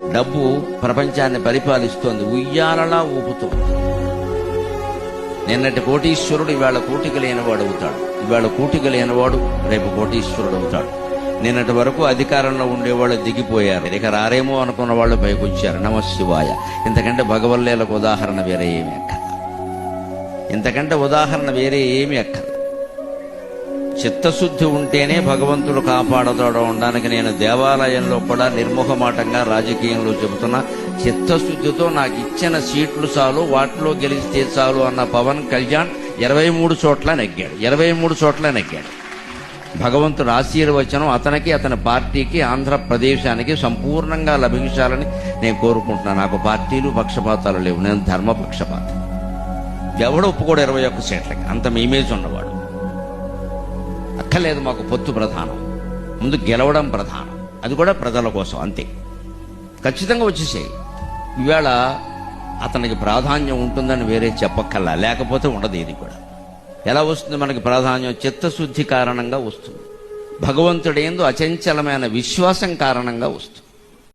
డబ్బు ప్రపంచాన్ని పరిపాలిస్తోంది, ఉయ్యాలలా ఊపుతోంది. నిన్నటి కోటీశ్వరుడు ఇవాళ కూటిక లేనివాడు అవుతాడు, ఇవాళ కూటిక లేనివాడు రేపు కోటీశ్వరుడు అవుతాడు. నిన్నటి వరకు అధికారంలో ఉండేవాళ్ళు దిగిపోయారు, ఇక రారేమో అనుకున్న వాళ్ళు పైకి వచ్చారు. నమశివాయ. ఇంతకంటే భగవల్లేలకు ఉదాహరణ వేరే ఏమి అక్కర్ల, ఇంతకంటే ఉదాహరణ వేరే ఏమి అక్కర్ల. చిత్తశుద్ధి ఉంటేనే భగవంతుడు కాపాడతాడు అనడానికి నేను దేవాలయంలో కూడా నిర్మోహమాటంగా రాజకీయంలో చెబుతున్నా. చిత్తశుద్ధితో నాకు ఇచ్చిన సీట్లు చాలు, వాటిలో గెలిస్తే చాలు అన్న పవన్ కళ్యాణ్ 23 చోట్ల నెగ్గాడు, 23 చోట్ల నెగ్గాడు. భగవంతుడు ఆశీర్వచనం అతనికి, అతని పార్టీకి, ఆంధ్రప్రదేశానికి సంపూర్ణంగా లభించాలని నేను కోరుకుంటున్నాను. నాకు పార్టీలు పక్షపాతాలు లేవు, నేను ధర్మపక్షపాతం. ఎవడు ఒప్పుకోడు 21 సీట్లకి, అంత ఇమేజ్ ఉన్నవాడు. అక్కర్లేదు, మాకు పొత్తు ప్రధానం, ముందు గెలవడం ప్రధానం, అది కూడా ప్రజల కోసం అంతే. ఖచ్చితంగా వచ్చేసాయి. ఈవేళ అతనికి ప్రాధాన్యం ఉంటుందని వేరే చెప్పక్కల్లా, లేకపోతే ఉండదు. ఇది కూడా ఎలా వస్తుంది మనకి ప్రాధాన్యం? చిత్తశుద్ధి కారణంగా వస్తుంది, భగవంతుడేందు అచంచలమైన విశ్వాసం కారణంగా వస్తుంది.